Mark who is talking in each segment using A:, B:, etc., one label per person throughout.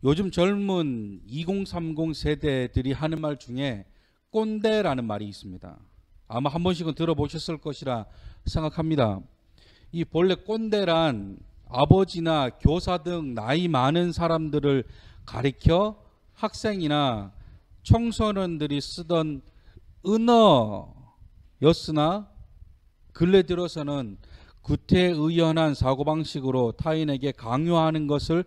A: 요즘 젊은 2030 세대들이 하는 말 중에 꼰대라는 말이 있습니다. 아마 한 번씩은 들어보셨을 것이라 생각합니다. 이 본래 꼰대란 아버지나 교사 등 나이 많은 사람들을 가리켜 학생이나 청소년들이 쓰던 은어였으나 근래 들어서는 구태의연한 사고방식으로 타인에게 강요하는 것을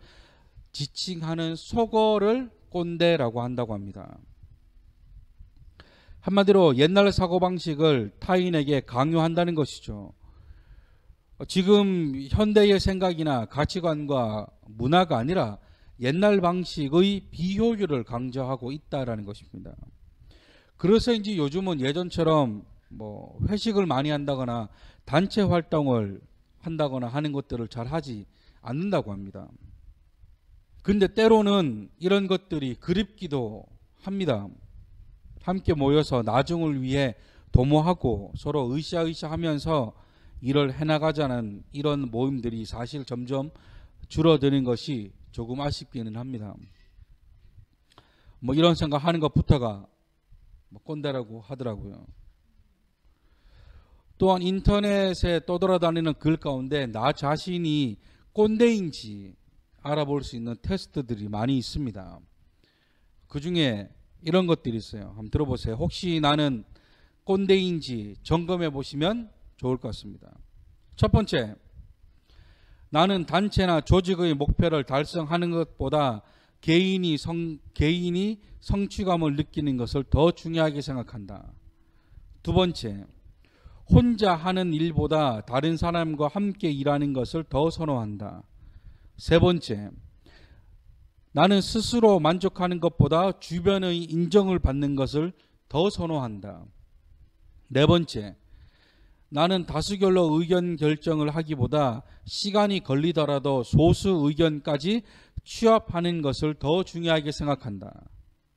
A: 지칭하는 속어를 꼰대라고 한다고 합니다. 한마디로 옛날 사고방식을 타인에게 강요한다는 것이죠. 지금 현대의 생각이나 가치관과 문화가 아니라 옛날 방식의 비효율을 강조하고 있다는 것입니다. 그래서인지 요즘은 예전처럼 회식을 많이 한다거나 단체 활동을 한다거나 하는 것들을 잘 하지 않는다고 합니다. 근데 때로는 이런 것들이 그립기도 합니다. 함께 모여서 나중을 위해 도모하고 서로 으쌰으쌰 하면서 일을 해나가자는 이런 모임들이 사실 점점 줄어드는 것이 조금 아쉽기는 합니다. 이런 생각하는 것부터가 꼰대라고 하더라고요. 또한 인터넷에 떠돌아다니는 글 가운데 나 자신이 꼰대인지 알아볼 수 있는 테스트들이 많이 있습니다. 그 중에 이런 것들이 있어요. 한번 들어보세요. 혹시 나는 꼰대인지 점검해 보시면 좋을 것 같습니다. 첫 번째, 나는 단체나 조직의 목표를 달성하는 것보다 개인이 성취감을 느끼는 것을 더 중요하게 생각한다. 두 번째, 혼자 하는 일보다 다른 사람과 함께 일하는 것을 더 선호한다. 세 번째, 나는 스스로 만족하는 것보다 주변의 인정을 받는 것을 더 선호한다. 네 번째, 나는 다수결로 의견 결정을 하기보다 시간이 걸리더라도 소수 의견까지 취합하는 것을 더 중요하게 생각한다.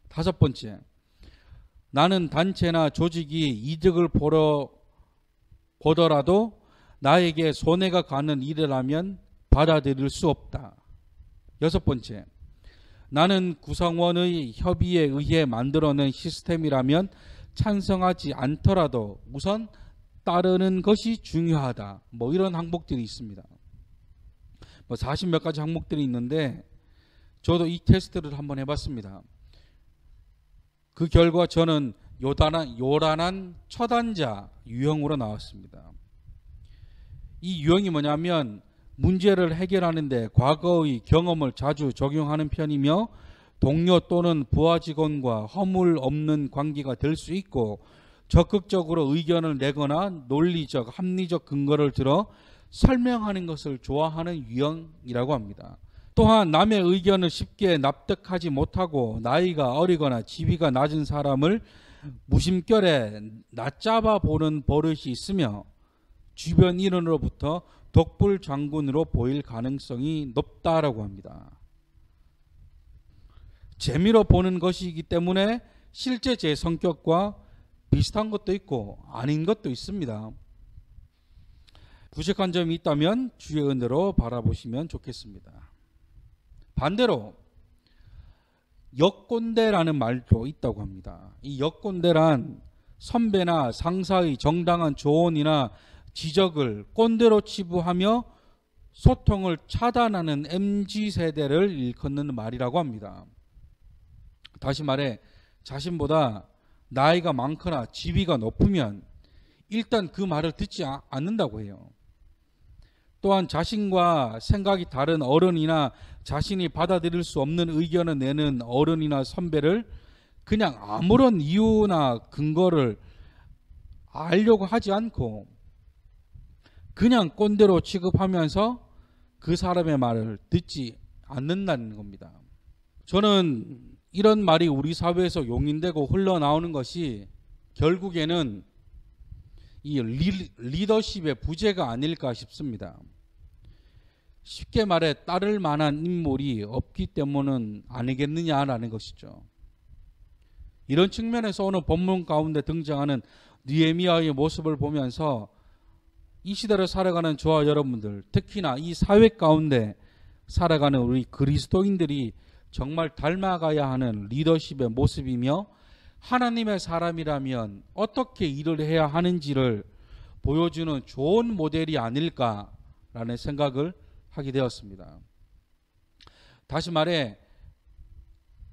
A: 다섯 번째, 나는 단체나 조직이 이득을 보더라도 나에게 손해가 가는 일이라면 받아들일 수 없다. 여섯 번째, 나는 구성원의 협의에 의해 만들어낸 시스템이라면 찬성하지 않더라도 우선 따르는 것이 중요하다. 이런 항목들이 있습니다. 40몇 가지 항목들이 있는데 저도 이 테스트를 한번 해봤습니다. 그 결과 저는 요란한 처단자 유형으로 나왔습니다. 이 유형이 뭐냐면 문제를 해결하는데 과거의 경험을 자주 적용하는 편이며 동료 또는 부하 직원과 허물 없는 관계가 될 수 있고 적극적으로 의견을 내거나 논리적, 합리적 근거를 들어 설명하는 것을 좋아하는 유형이라고 합니다. 또한 남의 의견을 쉽게 납득하지 못하고 나이가 어리거나 지위가 낮은 사람을 무심결에 낮잡아 보는 버릇이 있으며 주변 인원으로부터 독불장군으로 보일 가능성이 높다라고 합니다. 재미로 보는 것이기 때문에 실제 제 성격과 비슷한 것도 있고 아닌 것도 있습니다. 부족한 점이 있다면 주의 은혜로 바라보시면 좋겠습니다. 반대로 역꼰대라는 말도 있다고 합니다. 이 역꼰대란 선배나 상사의 정당한 조언이나 지적을 꼰대로 치부하며 소통을 차단하는 MZ세대를 일컫는 말이라고 합니다. 다시 말해 자신보다 나이가 많거나 지위가 높으면 일단 그 말을 듣지 않는다고 해요. 또한 자신과 생각이 다른 어른이나 자신이 받아들일 수 없는 의견을 내는 어른이나 선배를 그냥 아무런 이유나 근거를 알려고 하지 않고 그냥 꼰대로 취급하면서 그 사람의 말을 듣지 않는다는 겁니다. 저는 이런 말이 우리 사회에서 용인되고 흘러나오는 것이 결국에는 이 리더십의 부재가 아닐까 싶습니다. 쉽게 말해 따를 만한 인물이 없기 때문은 아니겠느냐라는 것이죠. 이런 측면에서 오늘 본문 가운데 등장하는 느헤미야의 모습을 보면서 이 시대를 살아가는 저와 여러분들, 특히나 이 사회 가운데 살아가는 우리 그리스도인들이 정말 닮아가야 하는 리더십의 모습이며 하나님의 사람이라면 어떻게 일을 해야 하는지를 보여주는 좋은 모델이 아닐까라는 생각을 하게 되었습니다. 다시 말해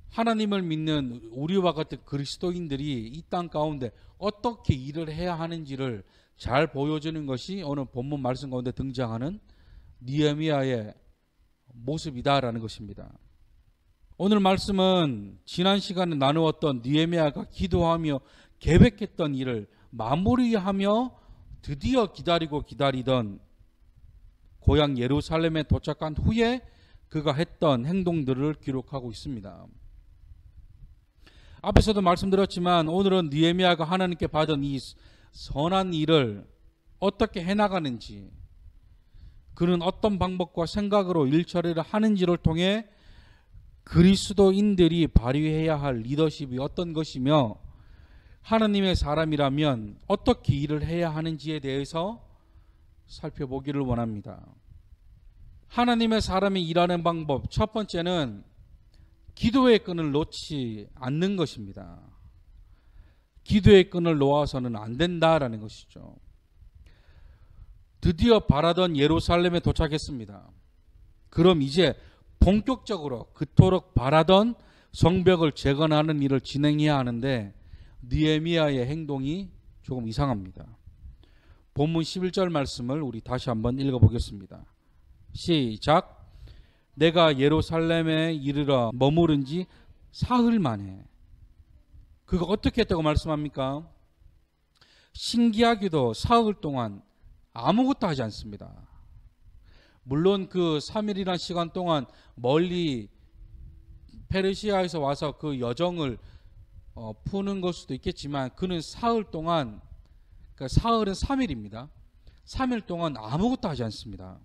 A: 하나님을 믿는 우리와 같은 그리스도인들이 이 땅 가운데 어떻게 일을 해야 하는지를 잘 보여주는 것이 오늘 본문 말씀 가운데 등장하는 느헤미야의 모습이다라는 것입니다. 오늘 말씀은 지난 시간에 나누었던 느헤미야가 기도하며 계획했던 일을 마무리하며 드디어 기다리던 고향 예루살렘에 도착한 후에 그가 했던 행동들을 기록하고 있습니다. 앞에서도 말씀드렸지만 오늘은 느헤미야가 하나님께 받은 이 선한 일을 어떻게 해나가는지, 그는 어떤 방법과 생각으로 일처리를 하는지를 통해 그리스도인들이 발휘해야 할 리더십이 어떤 것이며 하나님의 사람이라면 어떻게 일을 해야 하는지에 대해서 살펴보기를 원합니다. 하나님의 사람이 일하는 방법, 첫 번째는 기도의 끈을 놓지 않는 것입니다. 기도의 끈을 놓아서는 안 된다라는 것이죠. 드디어 바라던 예루살렘에 도착했습니다. 그럼 이제 본격적으로 그토록 바라던 성벽을 재건하는 일을 진행해야 하는데 느헤미야의 행동이 조금 이상합니다. 본문 11절 말씀을 우리 다시 한번 읽어보겠습니다. 시작. 내가 예루살렘에 이르러 머무른 지 사흘 만에. 그가 어떻게 했다고 말씀합니까? 신기하게도 사흘 동안 아무것도 하지 않습니다. 물론 그 3일이라는 시간 동안 멀리 페르시아에서 와서 그 여정을 푸는 걸 수도 있겠지만 그는 사흘 동안, 그러니까 사흘은 3일입니다. 3일 동안 아무것도 하지 않습니다.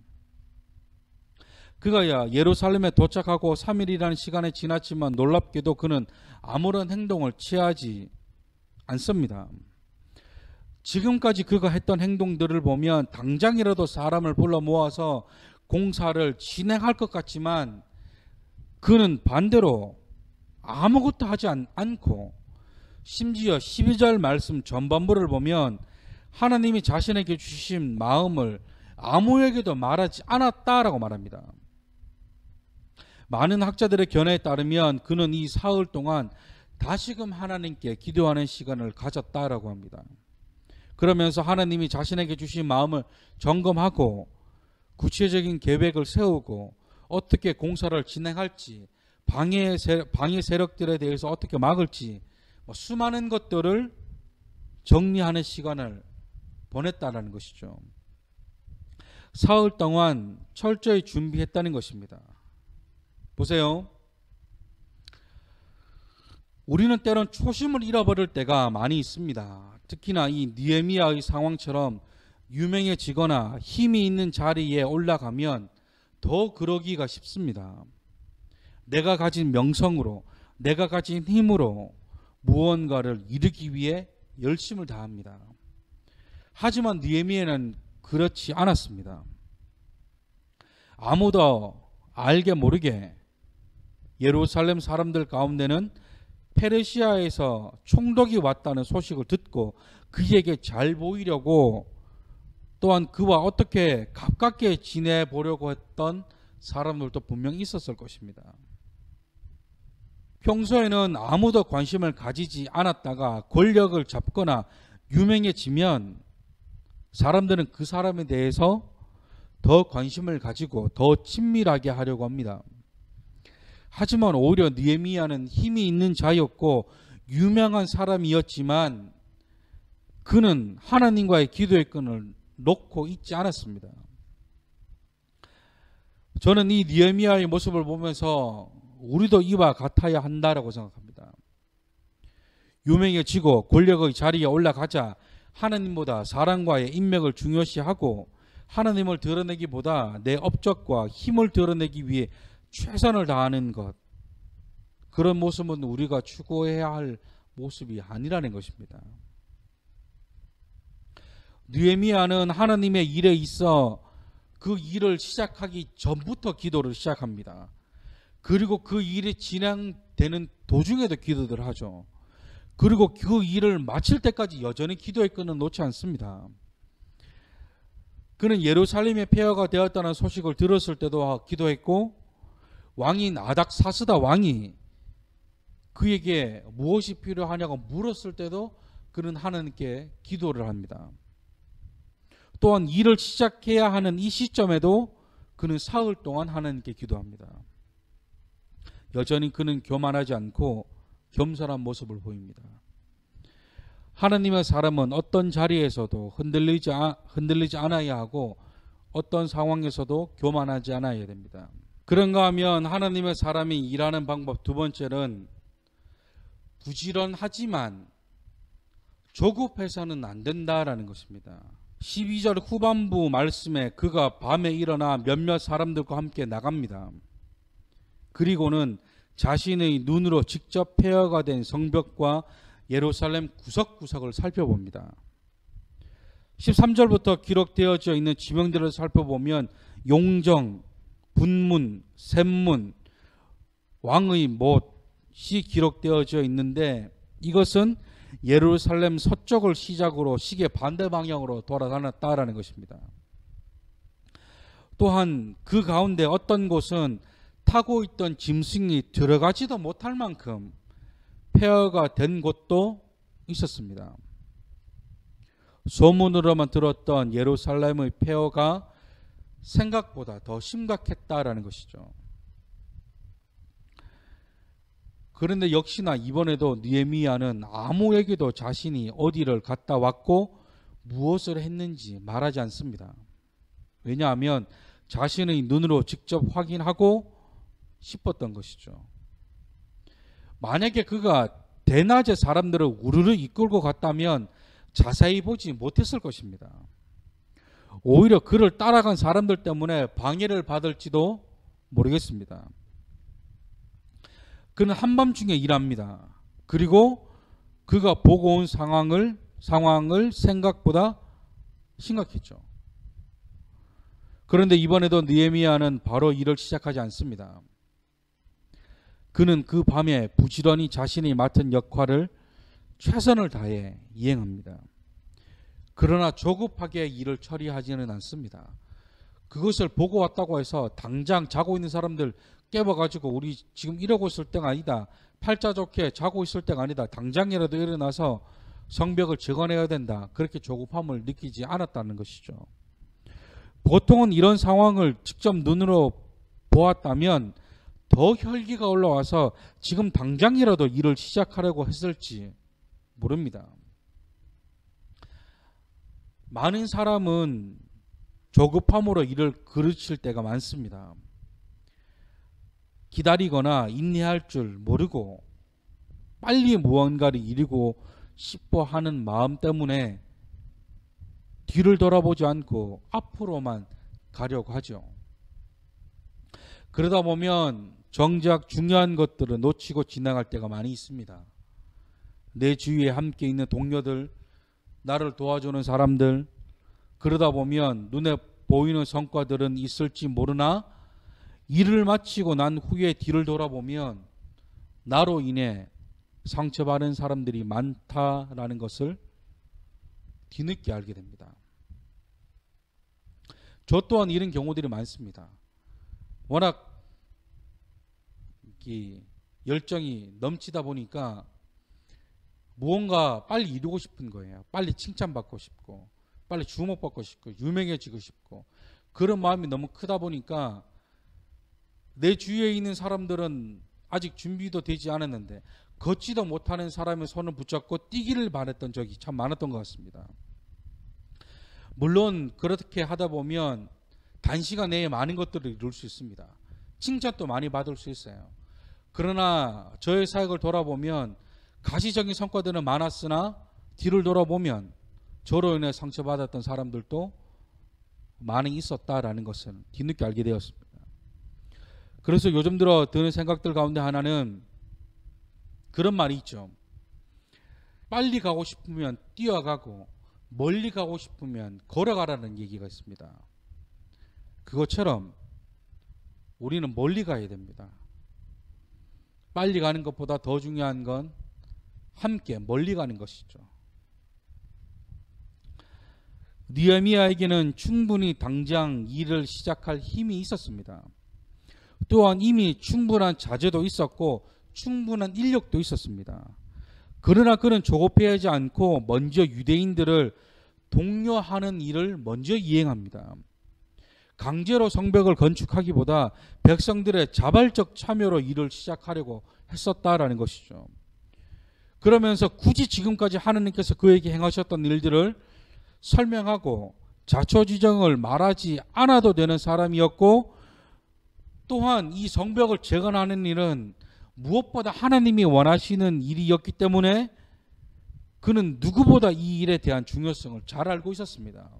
A: 그가 예루살렘에 도착하고 3일이라는 시간이 지났지만 놀랍게도 그는 아무런 행동을 취하지 않습니다. 지금까지 그가 했던 행동들을 보면 당장이라도 사람을 불러 모아서 공사를 진행할 것 같지만 그는 반대로 아무것도 하지 않고 심지어 12절 말씀 전반부를 보면 하나님이 자신에게 주신 마음을 아무에게도 말하지 않았다라고 말합니다. 많은 학자들의 견해에 따르면 그는 이 사흘 동안 다시금 하나님께 기도하는 시간을 가졌다라고 합니다. 그러면서 하나님이 자신에게 주신 마음을 점검하고 구체적인 계획을 세우고 어떻게 공사를 진행할지, 방해 세력들에 대해서 어떻게 막을지 수많은 것들을 정리하는 시간을 보냈다는 것이죠. 사흘 동안 철저히 준비했다는 것입니다. 보세요. 우리는 때론 초심을 잃어버릴 때가 많이 있습니다. 특히나 이 느헤미야의 상황처럼 유명해지거나 힘이 있는 자리에 올라가면 더 그러기가 쉽습니다. 내가 가진 명성으로, 내가 가진 힘으로 무언가를 이루기 위해 열심을 다합니다. 하지만 느헤미야는 그렇지 않았습니다. 아무도 알게 모르게 예루살렘 사람들 가운데는 페르시아에서 총독이 왔다는 소식을 듣고 그에게 잘 보이려고 또한 그와 어떻게 가깝게 지내보려고 했던 사람들도 분명히 있었을 것입니다. 평소에는 아무도 관심을 가지지 않았다가 권력을 잡거나 유명해지면 사람들은 그 사람에 대해서 더 관심을 가지고 더 친밀하게 하려고 합니다. 하지만 오히려 느헤미야는 힘이 있는 자였고 유명한 사람이었지만 그는 하나님과의 기도의 끈을 놓고 있지 않았습니다. 저는 이 느헤미야의 모습을 보면서 우리도 이와 같아야 한다라고 생각합니다. 유명해지고 권력의 자리에 올라가자 하나님보다 사람과의 인맥을 중요시하고 하나님을 드러내기보다 내 업적과 힘을 드러내기 위해 최선을 다하는 것, 그런 모습은 우리가 추구해야 할 모습이 아니라는 것입니다. 느헤미야는 하나님의 일에 있어 그 일을 시작하기 전부터 기도를 시작합니다. 그리고 그 일이 진행되는 도중에도 기도를 하죠. 그리고 그 일을 마칠 때까지 여전히 기도의 끈은 놓지 않습니다. 그는 예루살렘의 폐허가 되었다는 소식을 들었을 때도 기도했고, 왕인 아닥사스다 왕이 그에게 무엇이 필요하냐고 물었을 때도 그는 하나님께 기도를 합니다. 또한 일을 시작해야 하는 이 시점에도 그는 사흘 동안 하나님께 기도합니다. 여전히 그는 교만하지 않고 겸손한 모습을 보입니다. 하나님의 사람은 어떤 자리에서도 흔들리지 않아야 하고 어떤 상황에서도 교만하지 않아야 됩니다. 그런가 하면 하나님의 사람이 일하는 방법 두 번째는 부지런하지만 조급해서는 안 된다라는 것입니다. 12절 후반부 말씀에 그가 밤에 일어나 몇몇 사람들과 함께 나갑니다. 그리고는 자신의 눈으로 직접 폐허가 된 성벽과 예루살렘 구석구석을 살펴봅니다. 13절부터 기록되어져 있는 지명들을 살펴보면 용정, 분문, 샘문, 왕의 못이 기록되어져 있는데 이것은 예루살렘 서쪽을 시작으로 시계 반대 방향으로 돌아다녔다라는 것입니다. 또한 그 가운데 어떤 곳은 타고 있던 짐승이 들어가지도 못할 만큼 폐허가 된 곳도 있었습니다. 소문으로만 들었던 예루살렘의 폐허가 생각보다 더 심각했다라는 것이죠. 그런데 역시나 이번에도 느헤미야는 아무에게도 자신이 어디를 갔다 왔고 무엇을 했는지 말하지 않습니다. 왜냐하면 자신의 눈으로 직접 확인하고 싶었던 것이죠. 만약에 그가 대낮에 사람들을 우르르 이끌고 갔다면 자세히 보지 못했을 것입니다. 오히려 그를 따라간 사람들 때문에 방해를 받을지도 모르겠습니다. 그는 한밤중에 일합니다. 그리고 그가 보고 온 상황을 생각보다 심각했죠. 그런데 이번에도 느헤미야는 바로 일을 시작하지 않습니다. 그는 그 밤에 부지런히 자신이 맡은 역할을 최선을 다해 이행합니다. 그러나 조급하게 일을 처리하지는 않습니다. 그것을 보고 왔다고 해서 당장 자고 있는 사람들 깨워가지고 우리 지금 이러고 있을 때가 아니다. 팔자 좋게 자고 있을 때가 아니다. 당장이라도 일어나서 성벽을 재건해야 된다. 그렇게 조급함을 느끼지 않았다는 것이죠. 보통은 이런 상황을 직접 눈으로 보았다면 더 혈기가 올라와서 지금 당장이라도 일을 시작하려고 했을지 모릅니다. 많은 사람은 조급함으로 일을 그르칠 때가 많습니다. 기다리거나 인내할 줄 모르고 빨리 무언가를 이루고 싶어 하는 마음 때문에 뒤를 돌아보지 않고 앞으로만 가려고 하죠. 그러다 보면 정작 중요한 것들을 놓치고 지나갈 때가 많이 있습니다. 내 주위에 함께 있는 동료들, 나를 도와주는 사람들, 그러다 보면 눈에 보이는 성과들은 있을지 모르나 일을 마치고 난 후에 뒤를 돌아보면 나로 인해 상처받은 사람들이 많다라는 것을 뒤늦게 알게 됩니다. 저 또한 이런 경우들이 많습니다. 워낙 열정이 넘치다 보니까 무언가 빨리 이루고 싶은 거예요. 빨리 칭찬받고 싶고 빨리 주목받고 싶고 유명해지고 싶고 그런 마음이 너무 크다 보니까 내 주위에 있는 사람들은 아직 준비도 되지 않았는데 걷지도 못하는 사람의 손을 붙잡고 뛰기를 바랬던 적이 참 많았던 것 같습니다. 물론 그렇게 하다 보면 단시간 내에 많은 것들을 이룰 수 있습니다. 칭찬도 많이 받을 수 있어요. 그러나 저의 사역을 돌아보면 가시적인 성과들은 많았으나 뒤를 돌아보면 저로 인해 상처받았던 사람들도 많이 있었다라는 것을 뒤늦게 알게 되었습니다. 그래서 요즘 들어 드는 생각들 가운데 하나는 그런 말이 있죠. 빨리 가고 싶으면 뛰어가고 멀리 가고 싶으면 걸어가라는 얘기가 있습니다. 그것처럼 우리는 멀리 가야 됩니다. 빨리 가는 것보다 더 중요한 건 함께 멀리 가는 것이죠. 느헤미야에게는 충분히 당장 일을 시작할 힘이 있었습니다. 또한 이미 충분한 자재도 있었고 충분한 인력도 있었습니다. 그러나 그는 조급해하지 않고 먼저 유대인들을 독려하는 일을 먼저 이행합니다. 강제로 성벽을 건축하기보다 백성들의 자발적 참여로 일을 시작하려고 했었다라는 것이죠. 그러면서 굳이 지금까지 하나님께서 그에게 행하셨던 일들을 설명하고 자초지정을 말하지 않아도 되는 사람이었고, 또한 이 성벽을 재건하는 일은 무엇보다 하나님이 원하시는 일이었기 때문에 그는 누구보다 이 일에 대한 중요성을 잘 알고 있었습니다.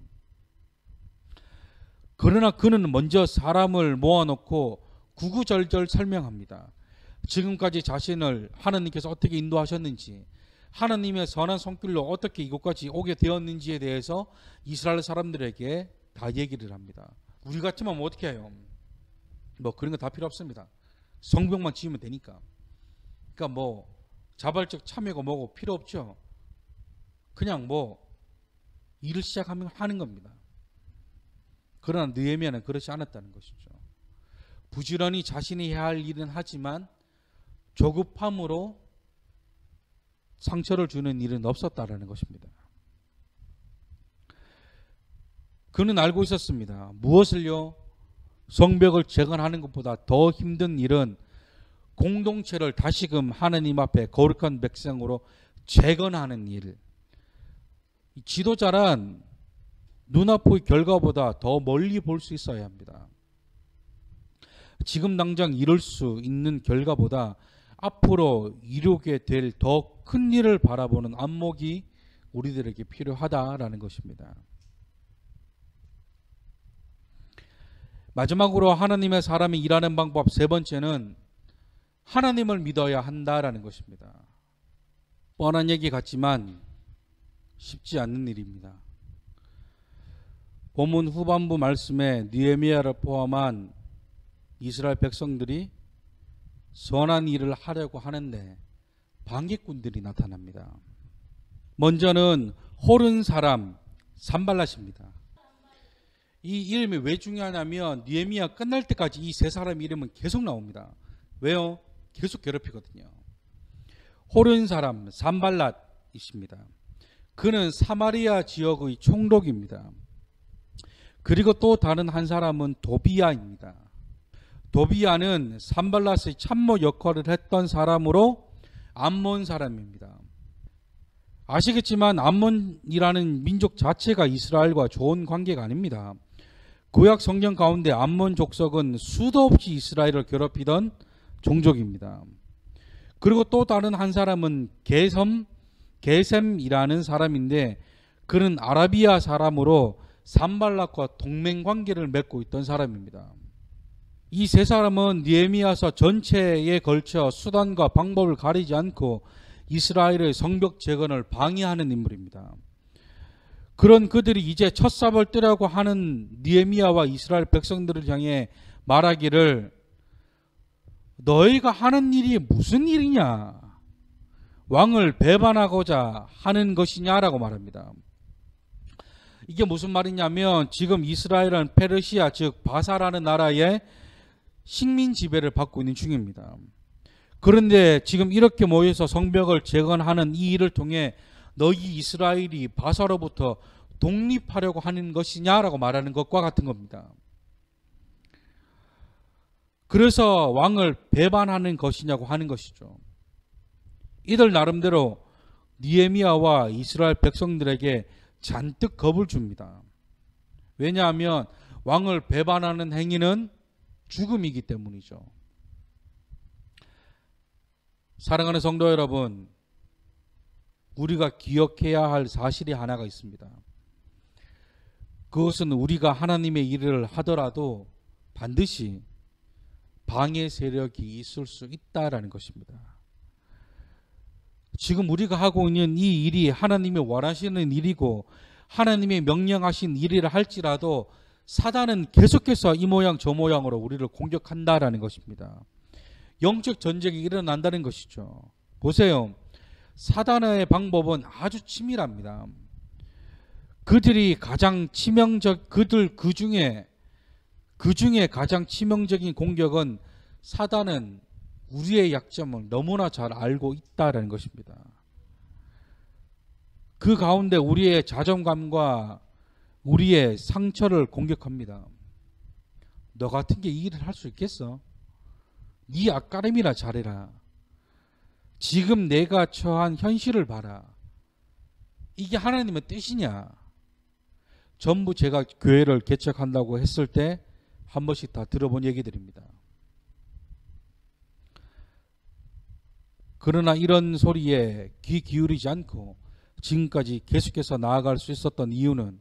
A: 그러나 그는 먼저 사람을 모아놓고 구구절절 설명합니다. 지금까지 자신을 하나님께서 어떻게 인도하셨는지, 하나님의 선한 손길로 어떻게 이곳까지 오게 되었는지에 대해서 이스라엘 사람들에게 다 얘기를 합니다. 우리 같으면 뭐 어떻게 해요? 뭐 그런 거 다 필요 없습니다. 성벽만 지으면 되니까. 그러니까 뭐 자발적 참여가 뭐고 필요 없죠. 그냥 뭐 일을 시작하면 하는 겁니다. 그러나 느헤미야는 그렇지 않았다는 것이죠. 부지런히 자신이 해야 할 일은 하지만 조급함으로 상처를 주는 일은 없었다라는 것입니다. 그는 알고 있었습니다. 무엇을요? 성벽을 재건하는 것보다 더 힘든 일은 공동체를 다시금 하나님 앞에 거룩한 백성으로 재건하는 일. 지도자란 눈앞의 결과보다 더 멀리 볼 수 있어야 합니다. 지금 당장 이룰 수 있는 결과보다 앞으로 이루게 될 더 큰 일을 바라보는 안목이 우리들에게 필요하다라는 것입니다. 마지막으로 하나님의 사람이 일하는 방법 세 번째는 하나님을 믿어야 한다라는 것입니다. 뻔한 얘기 같지만 쉽지 않는 일입니다. 본문 후반부 말씀에 느헤미야를 포함한 이스라엘 백성들이 선한 일을 하려고 하는데 방해꾼들이 나타납니다. 먼저는 호른 사람 산발랏입니다. 이 이름이 왜 중요하냐면 느헤미야 끝날 때까지 이 세 사람 이름은 계속 나옵니다. 왜요? 계속 괴롭히거든요. 호른 사람 산발랏이십니다. 그는 사마리아 지역의 총독입니다. 그리고 또 다른 한 사람은 도비야입니다. 도비야는 산발랏의 참모 역할을 했던 사람으로 암몬 사람입니다. 아시겠지만 암몬이라는 민족 자체가 이스라엘과 좋은 관계가 아닙니다. 구약 성경 가운데 암몬 족속은 수도 없이 이스라엘을 괴롭히던 종족입니다. 그리고 또 다른 한 사람은 게셈이라는 사람인데 그는 아라비아 사람으로 산발랏과 동맹 관계를 맺고 있던 사람입니다. 이 세 사람은 느헤미야서 전체에 걸쳐 수단과 방법을 가리지 않고 이스라엘의 성벽 재건을 방해하는 인물입니다. 그런 그들이 이제 첫삽을 뜨려고 하는 느헤미야와 이스라엘 백성들을 향해 말하기를 너희가 하는 일이 무슨 일이냐? 왕을 배반하고자 하는 것이냐라고 말합니다. 이게 무슨 말이냐면 지금 이스라엘은 페르시아 즉 바사라는 나라의 식민 지배를 받고 있는 중입니다. 그런데 지금 이렇게 모여서 성벽을 재건하는 이 일을 통해 너희 이스라엘이 바사로부터 독립하려고 하는 것이냐라고 말하는 것과 같은 겁니다. 그래서 왕을 배반하는 것이냐고 하는 것이죠. 이들 나름대로 느헤미야와 이스라엘 백성들에게 잔뜩 겁을 줍니다. 왜냐하면 왕을 배반하는 행위는 죽음이기 때문이죠. 사랑하는 성도 여러분, 우리가 기억해야 할 사실이 하나가 있습니다. 그것은 우리가 하나님의 일을 하더라도 반드시 방해 세력이 있을 수 있다라는 것입니다. 지금 우리가 하고 있는 이 일이 하나님이 원하시는 일이고 하나님이 명령하신 일이라 할지라도 사단은 계속해서 이 모양 저 모양으로 우리를 공격한다라는 것입니다. 영적 전쟁이 일어난다는 것이죠. 보세요. 사단의 방법은 아주 치밀합니다. 그들이 가장 치명적 그 중에 가장 치명적인 공격은 사단은 우리의 약점을 너무나 잘 알고 있다라는 것입니다. 그 가운데 우리의 자존감과 우리의 상처를 공격합니다. 너 같은 게 이 일을 할 수 있겠어? 네 앞가림이나 잘해라. 지금 내가 처한 현실을 봐라. 이게 하나님의 뜻이냐? 전부 제가 교회를 개척한다고 했을 때 한 번씩 다 들어본 얘기들입니다. 그러나 이런 소리에 귀 기울이지 않고 지금까지 계속해서 나아갈 수 있었던 이유는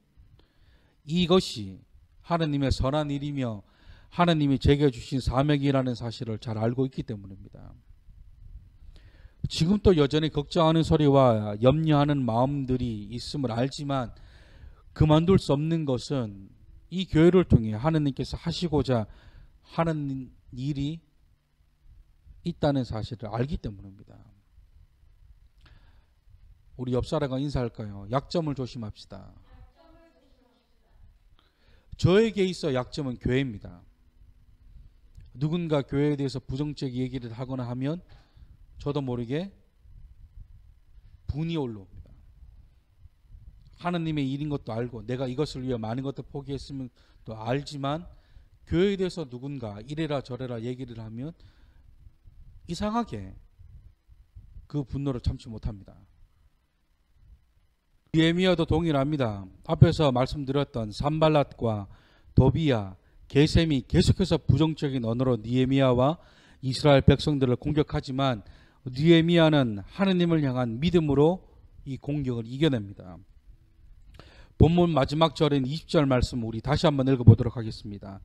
A: 이것이 하나님의 선한 일이며 하나님이 제게 주신 사명이라는 사실을 잘 알고 있기 때문입니다. 지금도 여전히 걱정하는 소리와 염려하는 마음들이 있음을 알지만 그만둘 수 없는 것은 이 교회를 통해 하나님께서 하시고자 하는 일이 있다는 사실을 알기 때문입니다. 우리 옆 사람과 인사할까요? 약점을 조심합시다. 저에게 있어 약점은 교회입니다. 누군가 교회에 대해서 부정적 얘기를 하거나 하면 저도 모르게 분이 올라옵니다. 하나님의 일인 것도 알고 내가 이것을 위해 많은 것도 포기했으면 또 알지만 교회에 대해서 누군가 이래라 저래라 얘기를 하면 이상하게 그 분노를 참지 못합니다. 느헤미야도 동일합니다. 앞에서 말씀드렸던 산발랏과 도비야, 게셈이 계속해서 부정적인 언어로 느헤미야와 이스라엘 백성들을 공격하지만 느헤미야는 하나님을 향한 믿음으로 이 공격을 이겨냅니다. 본문 마지막 절인 20절 말씀 우리 다시 한번 읽어보도록 하겠습니다.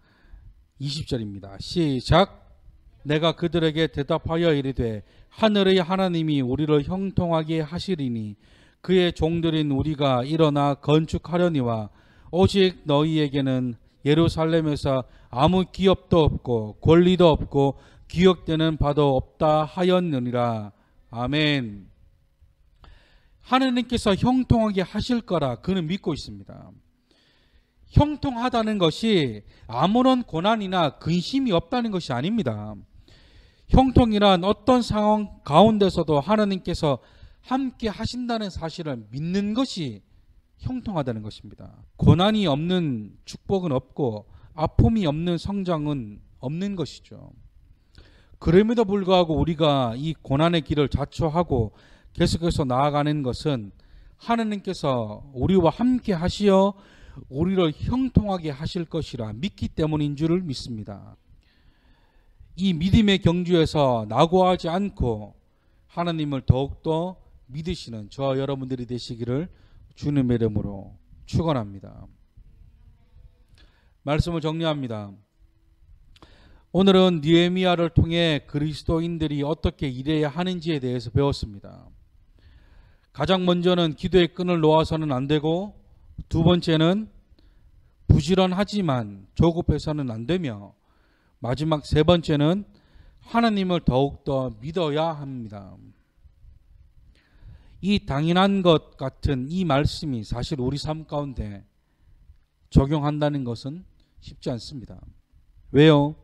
A: 20절입니다. 시작. 내가 그들에게 대답하여 이르되 하늘의 하나님이 우리를 형통하게 하시리니 그의 종들인 우리가 일어나 건축하려니와 오직 너희에게는 예루살렘에서 아무 기업도 없고 권리도 없고 기억되는 바도 없다 하였느니라. 아멘. 하나님께서 형통하게 하실 거라 그는 믿고 있습니다. 형통하다는 것이 아무런 고난이나 근심이 없다는 것이 아닙니다. 형통이란 어떤 상황 가운데서도 하나님께서 함께 하신다는 사실을 믿는 것이 형통하다는 것입니다. 고난이 없는 축복은 없고 아픔이 없는 성장은 없는 것이죠. 그럼에도 불구하고 우리가 이 고난의 길을 자초하고 계속해서 나아가는 것은 하나님께서 우리와 함께 하시어 우리를 형통하게 하실 것이라 믿기 때문인 줄을 믿습니다. 이 믿음의 경주에서 낙오하지 않고 하나님을 더욱더 믿으시는 저와 여러분들이 되시기를 주님의 이름으로 축원합니다. 말씀을 정리합니다. 오늘은 느헤미야를 통해 그리스도인들이 어떻게 일해야 하는지에 대해서 배웠습니다. 가장 먼저는 기도의 끈을 놓아서는 안 되고, 두 번째는 부지런하지만 조급해서는 안 되며, 마지막 세 번째는 하나님을 더욱더 믿어야 합니다. 이 당연한 것 같은 이 말씀이 사실 우리 삶 가운데 적용한다는 것은 쉽지 않습니다. 왜요?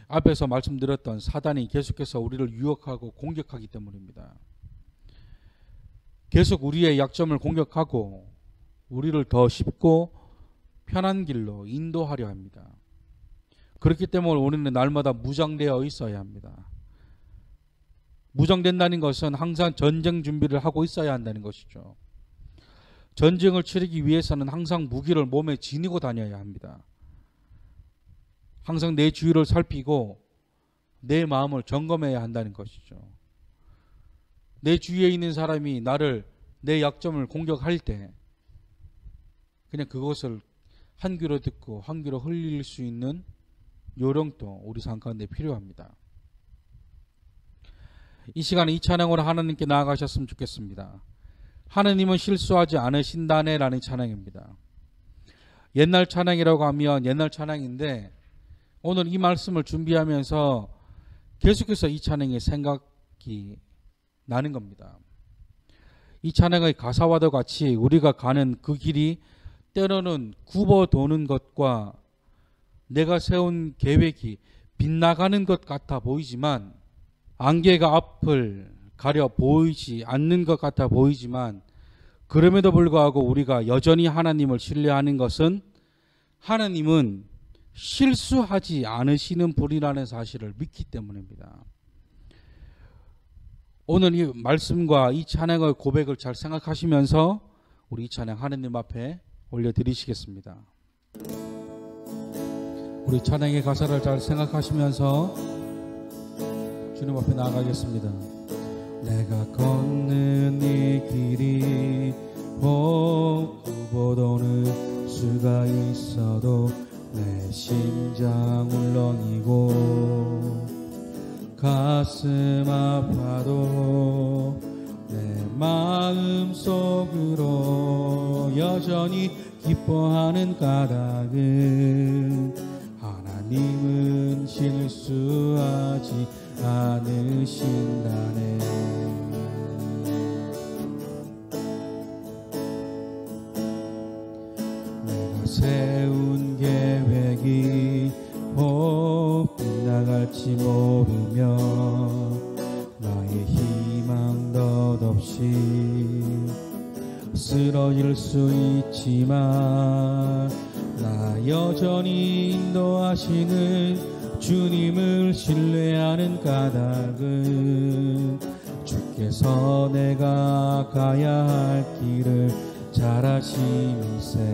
A: 앞에서 말씀드렸던 사단이 계속해서 우리를 유혹하고 공격하기 때문입니다. 계속 우리의 약점을 공격하고 우리를 더 쉽고 편한 길로 인도하려 합니다. 그렇기 때문에 우리는 날마다 무장되어 있어야 합니다. 무장된다는 것은 항상 전쟁 준비를 하고 있어야 한다는 것이죠. 전쟁을 치르기 위해서는 항상 무기를 몸에 지니고 다녀야 합니다. 항상 내 주위를 살피고 내 마음을 점검해야 한다는 것이죠. 내 주위에 있는 사람이 나를, 내 약점을 공격할 때 그냥 그것을 한 귀로 듣고 한 귀로 흘릴 수 있는 요령도 우리 삶 가운데 필요합니다. 이 시간에 이 찬양으로 하나님께 나아가셨으면 좋겠습니다. 하나님은 실수하지 않으신다네 라는 찬양입니다. 옛날 찬양이라고 하면 옛날 찬양인데 오늘 이 말씀을 준비하면서 계속해서 이 찬양의 생각이 나는 겁니다. 이 찬양의 가사와도 같이 우리가 가는 그 길이 때로는 굽어 도는 것과 내가 세운 계획이 빗나가는 것 같아 보이지만, 안개가 앞을 가려 보이지 않는 것 같아 보이지만, 그럼에도 불구하고 우리가 여전히 하나님을 신뢰하는 것은 하나님은 실수하지 않으시는 분이라는 사실을 믿기 때문입니다. 오늘 이 말씀과 이 찬양의 고백을 잘 생각하시면서 우리 이 찬양 하나님 앞에 올려드리시겠습니다. 우리 찬양의 가사를 잘 생각하시면서 주님 앞에 나아가겠습니다. 내가 걷는 이 길이 굽어도는 수가 있어도 내 심장 울렁이고 가슴 아파도 내 마음 속으로 여전히 기뻐하는 까닭은 하나님은 실수하지 않으신다네. 내가 세운 계획이 혹 빗나갈지 모르며 나의 희망 덧없이 쓰러질 수 있지만, 나 여전히 인도하시는 주님을 신뢰하는 까닭은 주께서 내가 가야 할 길을 잘 아심일세.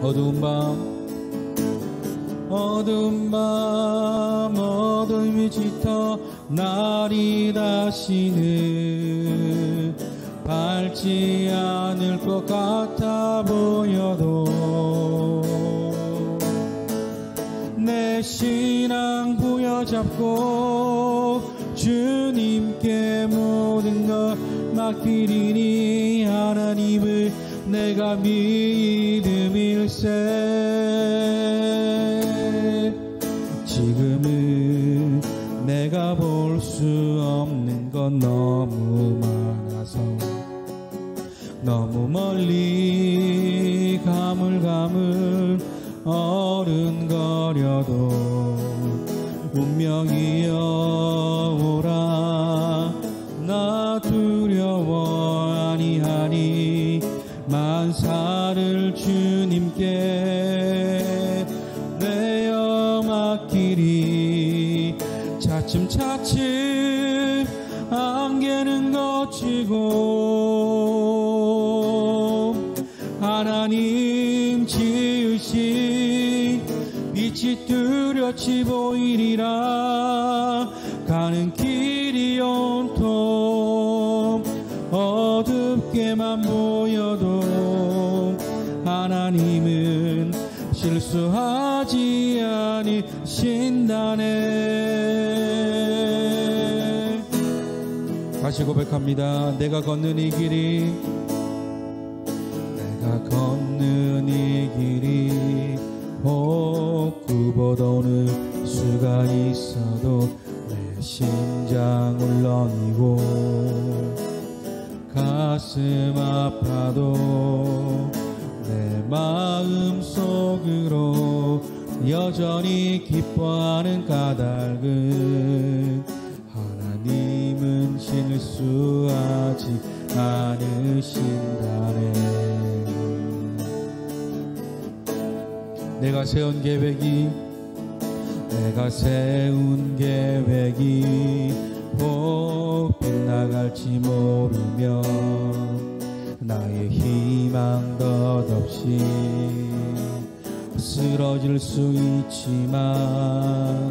A: 어두운 밤 어둠이 짙어 날이 다시는 밝지 않을 것 같아 보여도 내 신앙 부여잡고 주님께 모든 걸 맡기리니 하나님을 내가 믿음일세. 지금은 내가 볼 수 없는 건 너무 많아서 너무 멀리 가물가물 어른거려도 운명이여 오라 나 두려워 아니하니 만사를 주님께 내어 맡기리. 차츰차츰 안개는 걷히고 하나님 지으신 빛이 뚜렷이 보이리라. 가는 길이 온통 어둡게만 보여도 하나님은 실수하지 않으신다네. 다시 고백합니다. 내가 걷는 이 길이 혹 굽어도는 수가 있어도 내 심장 울렁이고 가슴 아파도 내 마음 속으로 여전히 기뻐하는 까닭은 하나님은 실수하지 않으신다네. 내가 세운 계획이 혹 빗나갈지 모르며 나의 희망 덧없이 쓰러질 수 있지만,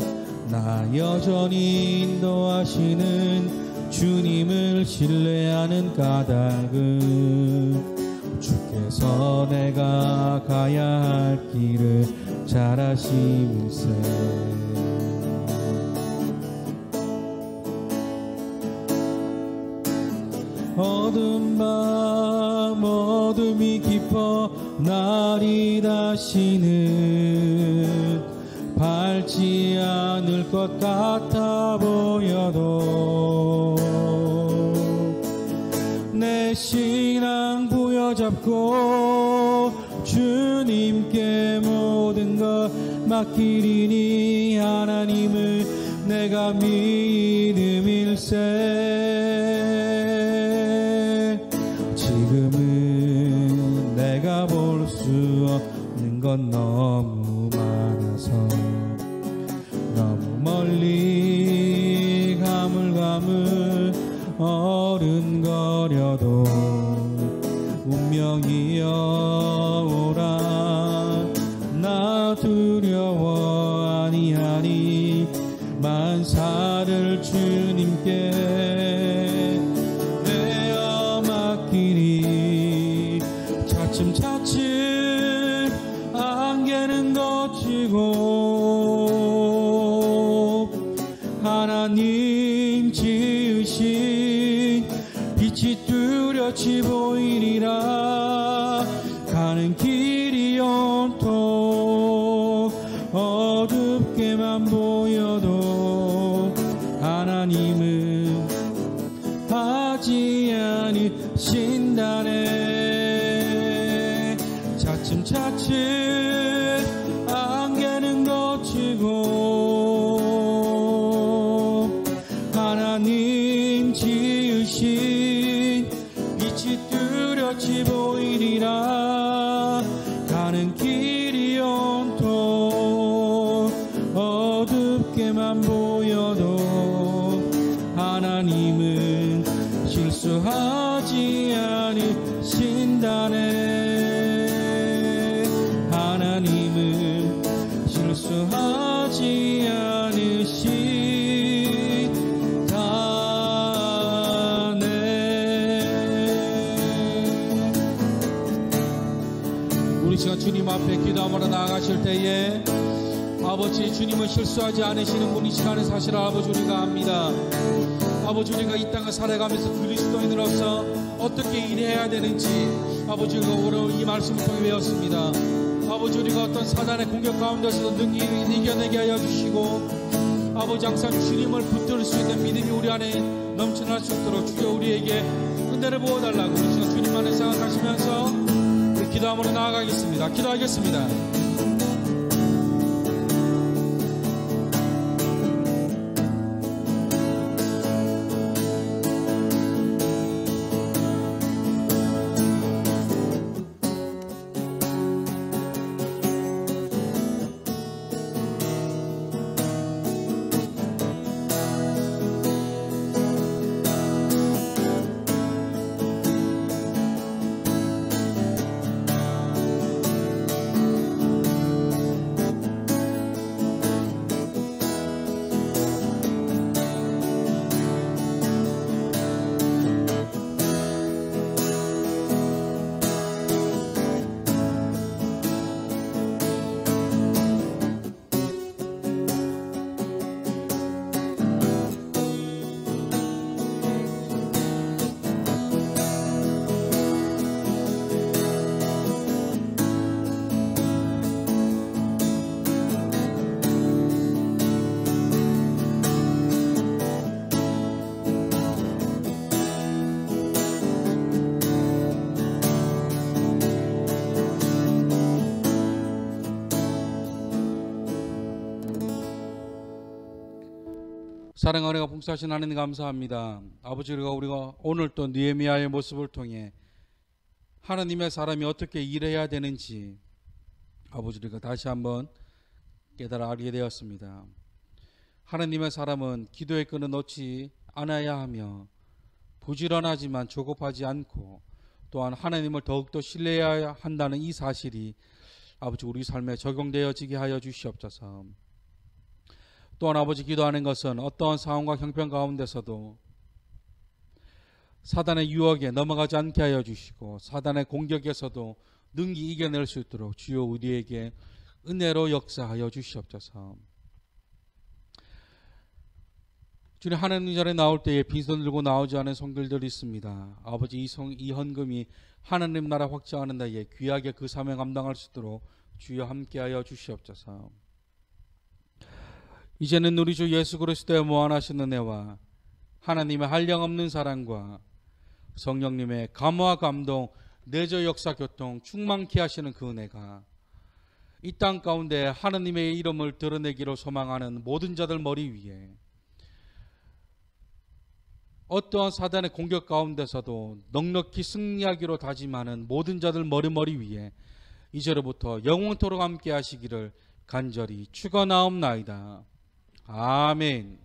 A: 나 여전히 인도하시는 주님을 신뢰하는 까닭은 주께서 내가 가야 할 길을 잘 아심일세. 어두운 밤 어둠이 깊어 날이 다시는 없을 것 같아 보여도 내 신앙 부여잡고 주님께 모든 것 맡기리니 하나님을 내가 믿음일세. 지금은 내가 볼 수 없는 건 너무 많아서 너무 멀리 가물가물 어른거려도 운명이여 오라. 나 두려워 아니하니 만사를 주님께 내어 맡기니. 차츰차츰 안개는 걷히고 하나님 지으신 빛이 뚜렷이 보이리라. 가는 길이 온통 어둡게만 보여도 하나님은 하지 않으신다네. 차츰차츰 안개는 걷히고 하나님 지으신 빛이 뚜렷이 보이리라. 가는 길이 온통 어둡게만 보여도 하나님은 실수하지 않으신다네. 하나님은 실수하지 않으신다네. 우리 시간 주님 앞에 기도하며 나아가실 때에 아버지, 주님은 실수하지 않으시는 분이 시간의 사실을 아버지 우리가 압니다. 아버지, 우리가 이 땅을 살아가면서 그리스도인으로서 어떻게 일해야 되는지 아버지가 오늘 이 말씀을 통해 배웠습니다. 아버지, 우리가 어떤 사단의 공격 가운데서도 능히 이겨내게 하여 주시고 아버지, 항상 주님을 붙들 수 있는 믿음이 우리 안에 넘쳐날 수 있도록 주여 우리에게 은혜를 부어달라고 우리 시간 주님 안에 생각하시면서 우리 기도함으로 나아가겠습니다. 기도하겠습니다. 사랑 은혜가 봉사하신 하나님 감사합니다. 아버지, 우리가 오늘 또 느헤미야의 모습을 통해 하나님의 사람이 어떻게 일해야 되는지 아버지 우리가 다시 한번 깨달아 알게 되었습니다. 하나님의 사람은 기도의 끈을 놓지 않아야 하며 부지런하지만 조급하지 않고 또한 하나님을 더욱더 신뢰해야 한다는 이 사실이 아버지 우리 삶에 적용되어지게 하여 주시옵소서. 또한 아버지, 기도하는 것은 어떠한 상황과 형편 가운데서도 사단의 유혹에 넘어가지 않게 하여 주시고 사단의 공격에서도 능히 이겨낼 수 있도록 주여 우리에게 은혜로 역사하여 주시옵소서. 주님, 하나님 자리에 나올 때에 빈손 들고 나오지 않은 성들들이 있습니다. 아버지, 이 헌금이 하나님 나라 확장하는 데에 귀하게 그 사명 감당할 수 있도록 주여 함께하여 주시옵소서. 이제는 우리 주 예수 그리스도의 무한하신 은혜와 하나님의 한량없는 사랑과 성령님의 감화 감동 내저 역사 교통 충만케 하시는 그 은혜가 이 땅 가운데 하나님의 이름을 드러내기로 소망하는 모든 자들 머리 위에 어떠한 사단의 공격 가운데서도 넉넉히 승리하기로 다짐하는 모든 자들 머리 위에 이제로부터 영원토록 함께 하시기를 간절히 축원하옵나이다. 아멘.